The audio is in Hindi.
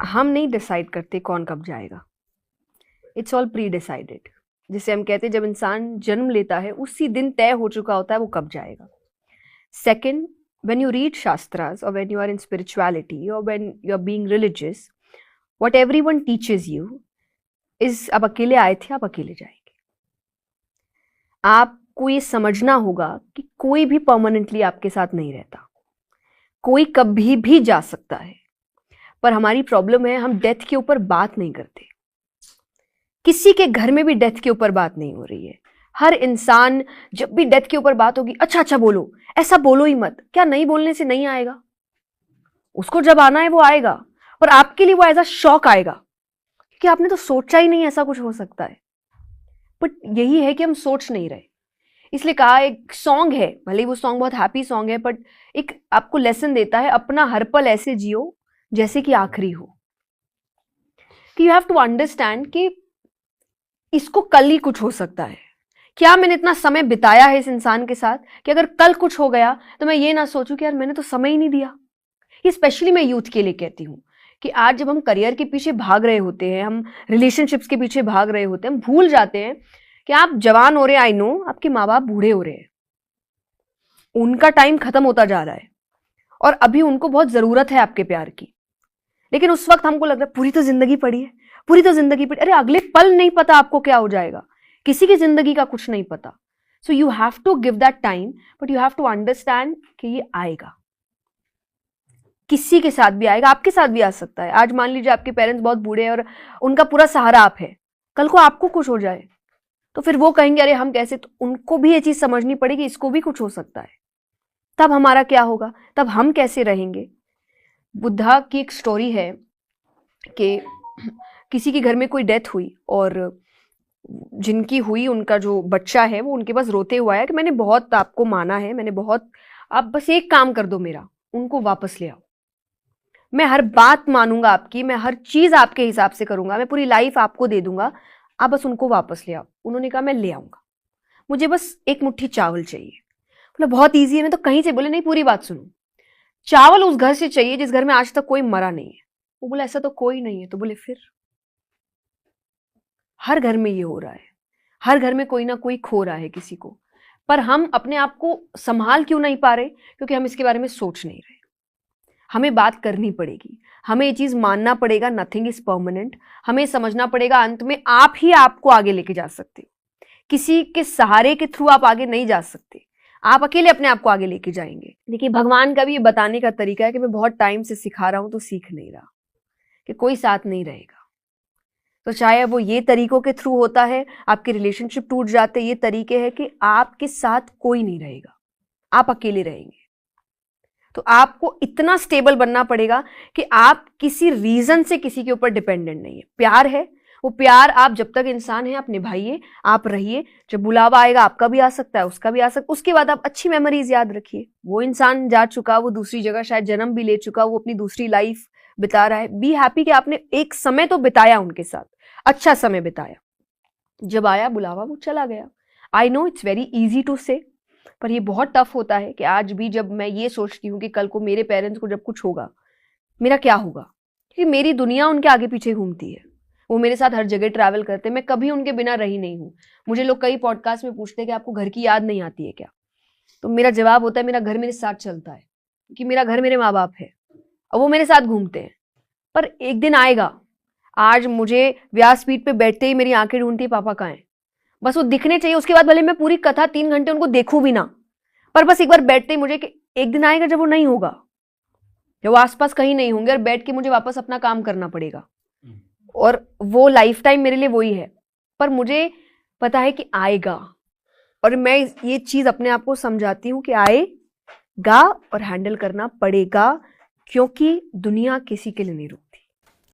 हम नहीं डिसाइड करते कौन कब जाएगा, इट्स ऑल प्री डिसाइडेड। जिसे हम कहते हैं जब इंसान जन्म लेता है उसी दिन तय हो चुका होता है वो कब जाएगा। Second, when you read shastras or when you are in spirituality or when you are being religious, what everyone teaches you is आप अकेले आए थे, आप अकेले जाएंगे। आपको ये समझना होगा कि कोई भी परमानेंटली आपके साथ नहीं रहता, कोई कभी भी जा सकता है। पर हमारी प्रॉब्लम है हम डेथ के ऊपर बात नहीं करते। किसी के घर में भी डेथ के ऊपर बात नहीं हो रही है। हर इंसान जब भी डेथ के ऊपर बात होगी, अच्छा अच्छा बोलो, ऐसा बोलो ही मत। क्या नहीं बोलने से नहीं आएगा? उसको जब आना है वो आएगा, पर आपके लिए वो एज अ शॉक आएगा कि आपने तो सोचा ही नहीं ऐसा कुछ हो सकता है। बट यही है कि हम सोच नहीं रहे। इसलिए कहा, एक सॉन्ग है, भले वो सॉन्ग बहुत हैप्पी सॉन्ग है, बट एक आपको लेसन देता है, अपना हर पल ऐसे जियो जैसे कि आखिरी हो। कि यू हैव टू अंडरस्टैंड कि इसको कल ही कुछ हो सकता है। क्या मैंने इतना समय बिताया है इस इंसान के साथ कि अगर कल कुछ हो गया तो मैं ये ना सोचूं कि यार मैंने तो समय ही नहीं दिया। ये स्पेशली मैं यूथ के लिए कहती हूँ कि आज जब हम करियर के पीछे भाग रहे होते हैं, हम रिलेशनशिप्स के पीछे भाग रहे होते हैं, हम भूल जाते हैं कि आप जवान हो रहे हैं। आई नो आपके माँ बाप बूढ़े हो रहे हैं, उनका टाइम खत्म होता जा रहा है और अभी उनको बहुत जरूरत है आपके प्यार की। लेकिन उस वक्त हमको लग रहा है पूरी तो जिंदगी पड़ी है, पूरी तो जिंदगी पड़ी। अरे अगले पल नहीं पता आपको क्या हो जाएगा, किसी की जिंदगी का कुछ नहीं पता। So you have to give that time, but you have to understand कि ये आएगा, किसी के साथ भी आएगा, आपके साथ भी आ सकता है। आज मान लीजिए आपके पेरेंट्स बहुत बूढ़े हैं और उनका पूरा सहारा आप है, कल को आपको कुछ हो जाए तो फिर वो कहेंगे अरे हम कैसे, तो उनको भी ये चीज समझनी पड़ेगी, इसको भी कुछ हो सकता है। तब हमारा क्या होगा, तब हम कैसे रहेंगे। बुद्धा की एक स्टोरी है कि किसी के घर में कोई डेथ हुई और जिनकी हुई उनका जो बच्चा है वो उनके पास रोते हुआ आया कि मैंने बहुत आपको माना है, मैंने बहुत, आप बस एक काम कर दो मेरा, उनको वापस ले आओ। मैं हर बात मानूंगा आपकी, मैं हर चीज आपके हिसाब से करूंगा, मैं पूरी लाइफ आपको दे दूंगा, आप बस उनको वापस ले आओ। उन्होंने कहा मैं ले आऊंगा, मुझे बस एक मुट्ठी चावल चाहिए। बोला बहुत ईजी है। मैं तो कहीं से, बोले नहीं पूरी बात सुनो, चावल उस घर से चाहिए जिस घर में आज तक कोई मरा नहीं है। वो बोला ऐसा तो कोई नहीं है। तो बोले फिर हर घर में ये हो रहा है, हर घर में कोई ना कोई खो रहा है किसी को, पर हम अपने आप को संभाल क्यों नहीं पा रहे? क्योंकि हम इसके बारे में सोच नहीं रहे। हमें बात करनी पड़ेगी, हमें ये चीज मानना पड़ेगा, नथिंग इज परमानेंट। हमें समझना पड़ेगा अंत में आप ही आपको आगे लेके जा सकते हो, किसी के सहारे के थ्रू आप आगे नहीं जा सकते। आप अकेले अपने आप को आगे लेके जाएंगे। देखिए भगवान का भी ये बताने का तरीका है कि मैं बहुत टाइम से सिखा रहा हूं तो सीख नहीं रहा, कि कोई साथ नहीं रहेगा। तो चाहे वो ये तरीकों के थ्रू होता है, आपके रिलेशनशिप टूट जाते, ये तरीके हैं कि आपके साथ कोई नहीं रहेगा, आप अकेले रहेंगे। तो आपको इतना स्टेबल बनना पड़ेगा कि आप किसी रीजन से किसी के ऊपर डिपेंडेंट नहीं है। प्यार है, वो प्यार आप जब तक इंसान है आप निभाइए, आप रहिए। जब बुलावा आएगा आपका भी आ सकता है, उसका भी आ सकता है, उसके बाद आप अच्छी मेमोरीज याद रखिए। वो इंसान जा चुका, वो दूसरी जगह शायद जन्म भी ले चुका, वो अपनी दूसरी लाइफ बिता रहा है। बी हैप्पी कि आपने एक समय तो बिताया उनके साथ, अच्छा समय बिताया। जब आया बुलावा वो चला गया। I know it's very easy to say, पर ये बहुत टफ होता है कि आज भी जब मैं ये सोचती हूँ कि कल को मेरे पेरेंट्स को जब कुछ होगा, मेरा क्या होगा, क्योंकि मेरी दुनिया उनके आगे पीछे घूमती है, वो मेरे साथ हर जगह ट्रैवल करते हैं, मैं कभी उनके बिना रही नहीं हूँ। मुझे लोग कई पॉडकास्ट में पूछते हैं कि आपको घर की याद नहीं आती है क्या? तो मेरा जवाब होता है मेरा घर मेरे साथ चलता है, क्योंकि मेरा घर मेरे माँ बाप है और वो मेरे साथ घूमते हैं। पर एक दिन आएगा, आज मुझे व्यासपीठ पे बैठते ही मेरी आंखें ढूंढती पापा कहाँ हैं, बस वो दिखने चाहिए। उसके बाद भले मैं पूरी कथा 3 घंटे उनको देखूं भी ना, पर बस एक बार बैठते ही मुझे कि एक दिन आएगा जब वो नहीं होगा, जब वो आसपास कहीं नहीं होंगे और बैठ के मुझे वापस अपना काम करना पड़ेगा। और वो लाइफ टाइम मेरे लिए वही है, पर मुझे पता है कि आएगा। और मैं ये चीज अपने आप को समझाती हूँ कि आएगा और हैंडल करना पड़ेगा, क्योंकि दुनिया किसी के लिए नहीं रुकती।